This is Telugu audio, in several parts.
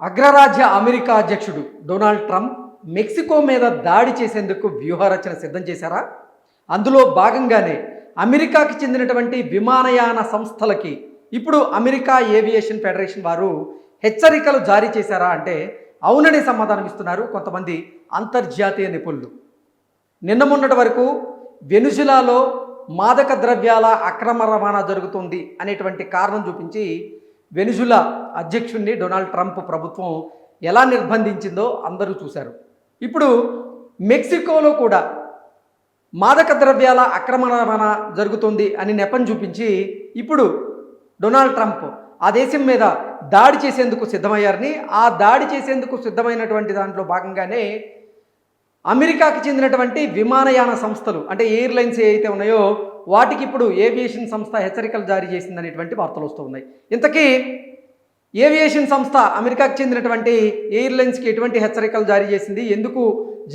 అగ్రరాజ్య అమెరికా అధ్యక్షుడు డొనాల్డ్ ట్రంప్ మెక్సికో మీద దాడి చేసేందుకు వ్యూహరచన సిద్ధం చేశారా? అందులో భాగంగానే అమెరికాకి చెందినటువంటి విమానయాన సంస్థలకి ఇప్పుడు అమెరికా ఏవియేషన్ ఫెడరేషన్ వారు హెచ్చరికలు జారీ చేశారా అంటే అవునని సమాధానం ఇస్తున్నారు కొంతమంది అంతర్జాతీయ నిపుణులు. నిన్న మొన్నటి వరకు వెనుజులాలో మాదక ద్రవ్యాల అక్రమ రవాణా జరుగుతుంది అనేటువంటి కారణం చూపించి వెనుజులా అధ్యక్షుడిని డొనాల్డ్ ట్రంప్ ప్రభుత్వం ఎలా నిర్బంధించిందో అందరూ చూశారు. ఇప్పుడు మెక్సికోలో కూడా మాదక ద్రవ్యాల అక్రమ రవాణా జరుగుతుంది అని నెపం చూపించి ఇప్పుడు డొనాల్డ్ ట్రంప్ ఆ దేశం మీద దాడి చేసేందుకు సిద్ధమయ్యారని, ఆ దాడి చేసేందుకు సిద్ధమైనటువంటి దాంట్లో భాగంగానే అమెరికాకి చెందినటువంటి విమానయాన సంస్థలు అంటే ఎయిర్లైన్స్ ఏవైతే ఉన్నాయో వాటికి ఇప్పుడు ఏవియేషన్ సంస్థ హెచ్చరికలు జారీ చేసిందనేటువంటి వార్తలు వస్తూ ఉన్నాయి. ఇంతకీ ఏవియేషన్ సంస్థ అమెరికాకి చెందినటువంటి ఎయిర్లైన్స్కి ఎటువంటి హెచ్చరికలు జారీ చేసింది, ఎందుకు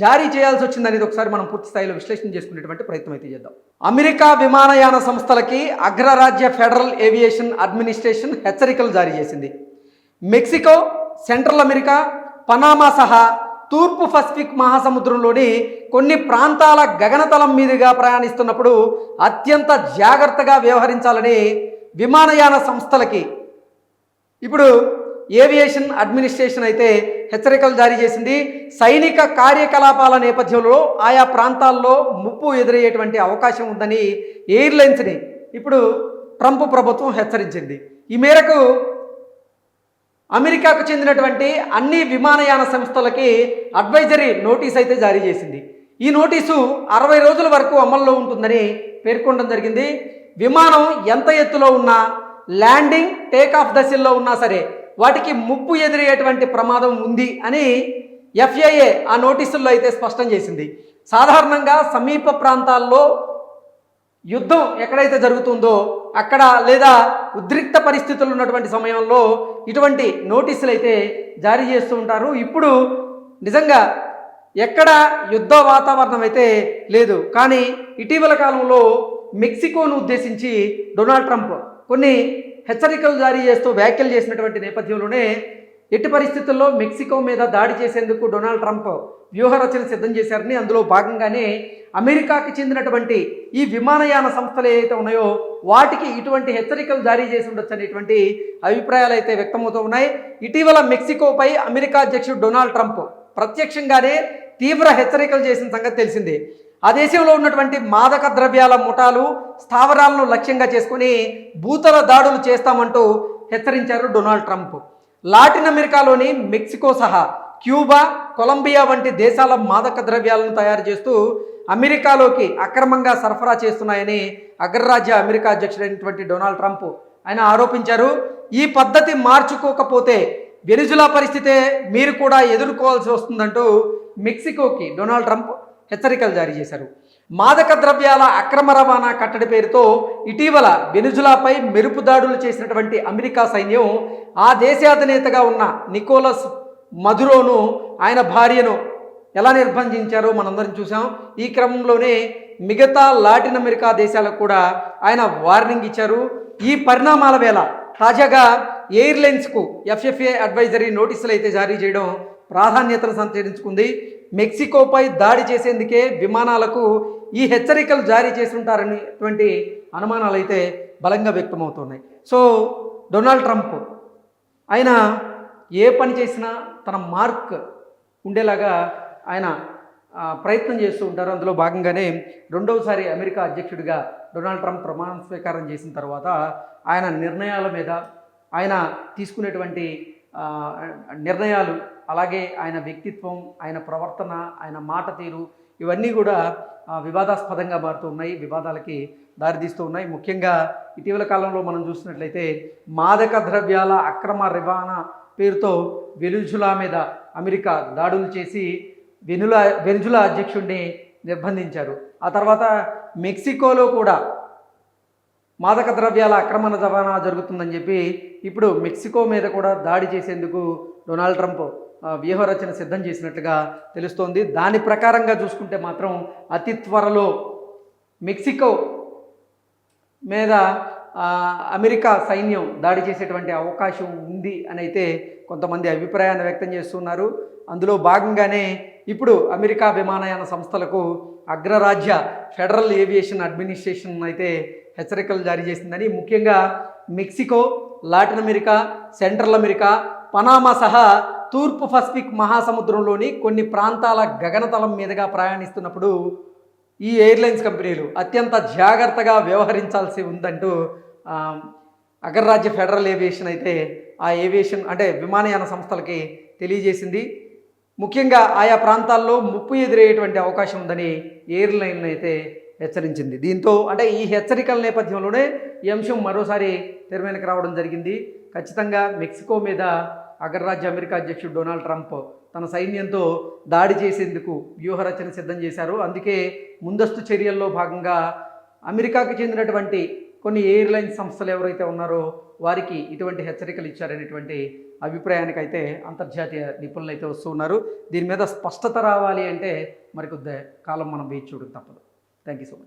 జారీ చేయాల్సి వచ్చింది అనేది ఒకసారి మనం పూర్తి స్థాయిలో విశ్లేషణ చేసుకునేటువంటి ప్రయత్నం అయితే చేద్దాం. అమెరికా విమానయాన సంస్థలకి అగ్రరాజ్య ఫెడరల్ ఏవియేషన్ అడ్మినిస్ట్రేషన్ హెచ్చరికలు జారీ చేసింది. మెక్సికో, సెంట్రల్ అమెరికా, పనామా సహా తూర్పు పసిఫిక్ మహాసముద్రంలోని కొన్ని ప్రాంతాల గగనతలం మీదుగా ప్రయాణిస్తున్నప్పుడు అత్యంత జాగ్రత్తగా వ్యవహరించాలని విమానయాన సంస్థలకి ఇప్పుడు ఏవియేషన్ అడ్మినిస్ట్రేషన్ అయితే హెచ్చరికలు జారీ చేసింది. సైనిక కార్యకలాపాల నేపథ్యంలో ఆయా ప్రాంతాల్లో ముప్పు ఎదురయ్యేటువంటి అవకాశం ఉందని ఎయిర్లైన్స్ని ఇప్పుడు ట్రంప్ ప్రభుత్వం హెచ్చరించింది. ఈ మేరకు అమెరికాకు చెందినటువంటి అన్ని విమానయాన సంస్థలకి అడ్వైజరీ నోటీస్ అయితే జారీ చేసింది. ఈ నోటీసు 60 రోజుల వరకు అమల్లో ఉంటుందని పేర్కొనడం జరిగింది. విమానం ఎంత ఎత్తులో ఉన్నా, ల్యాండింగ్ టేక్ ఆఫ్ దశల్లో ఉన్నా సరే వాటికి ముప్పు ఎదురయ్యేటువంటి ప్రమాదం ఉంది అని ఎఫ్ఏఏ ఆ నోటీసుల్లో అయితే స్పష్టం చేసింది. సాధారణంగా సమీప ప్రాంతాల్లో యుద్ధం ఎక్కడైతే జరుగుతుందో అక్కడ లేదా ఉద్రిక్త పరిస్థితులు ఉన్నటువంటి సమయంలో ఇటువంటి నోటీసులు అయితే జారీ చేస్తూ ఉంటారు. ఇప్పుడు నిజంగా ఎక్కడ యుద్ధ వాతావరణం అయితే లేదు, కానీ ఇటీవల కాలంలో మెక్సికోను ఉద్దేశించి డొనాల్డ్ ట్రంప్ కొన్ని హెచ్చరికలు జారీ చేస్తూ వ్యాఖ్యలు చేసినటువంటి నేపథ్యంలోనే ఎట్టి పరిస్థితుల్లో మెక్సికో మీద దాడి చేసేందుకు డొనాల్డ్ ట్రంప్ వ్యూహరచన సిద్ధం చేశారని, అందులో భాగంగానే అమెరికాకి చెందినటువంటి ఈ విమానయాన సంస్థలు ఏవైతే ఉన్నాయో వాటికి ఇటువంటి హెచ్చరికలు జారీ చేసి ఉండొచ్చు అనేటువంటి అభిప్రాయాలు అయితే వ్యక్తమవుతూ ఉన్నాయి. ఇటీవల మెక్సికోపై అమెరికా అధ్యక్షుడు డొనాల్డ్ ట్రంప్ ప్రత్యక్షంగానే తీవ్ర హెచ్చరికలు చేసిన సంగతి తెలిసిందే. ఆ దేశంలో ఉన్నటువంటి మాదక ద్రవ్యాల ముఠాలు, స్థావరాలను లక్ష్యంగా చేసుకుని భూతల దాడులు చేస్తామంటూ హెచ్చరించారు డొనాల్డ్ ట్రంప్. లాటిన్ అమెరికాలోని మెక్సికో సహా క్యూబా, కొలంబియా వంటి దేశాల మాదక ద్రవ్యాలను తయారు చేస్తూ అమెరికాలోకి అక్రమంగా సరఫరా చేస్తున్నాయని అగ్రరాజ్య అమెరికా అధ్యక్షుడైనటువంటి డొనాల్డ్ ట్రంప్ ఆయన ఆరోపించారు. ఈ పద్ధతి మార్చుకోకపోతే వెనుజులా పరిస్థితే మీరు కూడా ఎదుర్కోవాల్సి వస్తుందంటూ మెక్సికోకి డొనాల్డ్ ట్రంప్ హెచ్చరికలు జారీ చేశారు. మాదక ద్రవ్యాల అక్రమ రవాణా కట్టడి పేరుతో ఇటీవల వెనుజులాపై మెరుపు దాడులు చేసినటువంటి అమెరికా సైన్యం ఆ దేశాధినేతగా ఉన్న నికోలస్ మదురోను, ఆయన భార్యను ఎలా నిర్బంధించారో మనందరం చూసాం. ఈ క్రమంలోనే మిగతా లాటిన్ అమెరికా దేశాలకు కూడా ఆయన వార్నింగ్ ఇచ్చారు. ఈ పరిణామాల వేళ తాజాగా ఎయిర్లైన్స్కు ఎఫ్ఏఏ అడ్వైజరీ నోటీసులు అయితే జారీ చేయడం ప్రాధాన్యతను సంతరించుకుంది. మెక్సికోపై దాడి చేసేందుకే విమానాలకు ఈ హెచ్చరికలు జారీ చేసి ఉంటారనేటువంటి అనుమానాలు అయితే బలంగా వ్యక్తమవుతున్నాయి. సో డొనాల్డ్ ట్రంప్ ఆయన ఏ పని చేసినా తన మార్క్ ఉండేలాగా ఆయన ప్రయత్నం చేస్తూ ఉంటారు. అందులో భాగంగానే రెండవసారి అమెరికా అధ్యక్షుడిగా డొనాల్డ్ ట్రంప్ ప్రమాణ స్వీకారం చేసిన తర్వాత ఆయన నిర్ణయాల మీద, ఆయన తీసుకునేటువంటి నిర్ణయాలు, అలాగే ఆయన వ్యక్తిత్వం, ఆయన ప్రవర్తన, ఆయన మాట తీరు ఇవన్నీ కూడా వివాదాస్పదంగా మారుతూ ఉన్నాయి, వివాదాలకి దారితీస్తూ ఉన్నాయి. ముఖ్యంగా ఇటీవల కాలంలో మనం చూసినట్లయితే మాదక ద్రవ్యాల అక్రమ రవాణా పేరుతో వెనుజులా మీద అమెరికా దాడులు చేసి వెనుజులా అధ్యక్షుడిని నిర్బంధించారు. ఆ తర్వాత మెక్సికోలో కూడా మాదక ద్రవ్యాల అక్రమ రవాణా జరుగుతుందని చెప్పి ఇప్పుడు మెక్సికో మీద కూడా దాడి చేసేందుకు డొనాల్డ్ ట్రంప్ వ్యూహరచన సిద్ధం చేసినట్లుగా తెలుస్తోంది. దాని ప్రకారంగా చూసుకుంటే మాత్రం అతి త్వరలో మెక్సికో మీద అమెరికా సైన్యం దాడి చేసేటువంటి అవకాశం ఉంది అని అయితే కొంతమంది అభిప్రాయాన్ని వ్యక్తం చేస్తున్నారు. అందులో భాగంగానే ఇప్పుడు అమెరికా విమానయాన సంస్థలకు అగ్రరాజ్య ఫెడరల్ ఏవియేషన్ అడ్మినిస్ట్రేషన్ అయితే హెచ్చరికలు జారీ చేసిందని, ముఖ్యంగా Mexico, Latin America, central America, Panama సహా తూర్పు పసిఫిక్ మహాసముద్రంలోని కొన్ని ప్రాంతాల గగనతలం మీదుగా ప్రయాణిస్తున్నప్పుడు ఈ ఎయిర్లైన్స్ కంపెనీలు అత్యంత జాగ్రత్తగా వ్యవహరించాల్సి ఉందంటూ అగ్రరాజ్య ఫెడరల్ ఏవియేషన్ అయితే ఆ ఏవియేషన్ అంటే విమానయాన సంస్థలకి తెలియజేసింది. ముఖ్యంగా ఆయా ప్రాంతాల్లో ముప్పు ఎదురయ్యేటువంటి అవకాశం ఉందని ఎయిర్లైన్లు అయితే హెచ్చరించింది. దీంతో అంటే ఈ హెచ్చరికల నేపథ్యంలోనే ఈ అంశం మరోసారి తెరమీదకి రావడం జరిగింది. ఖచ్చితంగా మెక్సికో మీద అగ్రరాజ్య అమెరికా అధ్యక్షుడు డొనాల్డ్ ట్రంప్ తన సైన్యంతో దాడి చేసేందుకు వ్యూహరచన సిద్ధం చేశారు. అందుకే ముందస్తు చర్యల్లో భాగంగా అమెరికాకు చెందినటువంటి కొన్ని ఎయిర్లైన్ సంస్థలు ఎవరైతే ఉన్నారో వారికి ఇటువంటి హెచ్చరికలు ఇచ్చారనేటువంటి అభిప్రాయానికి అయితే అంతర్జాతీయ నిపుణులు అయితే వస్తూ ఉన్నారు. దీని మీద స్పష్టత రావాలి అంటే మరికొద్ది కాలం మనం వేచి చూడక తప్పదు. Thank you so much.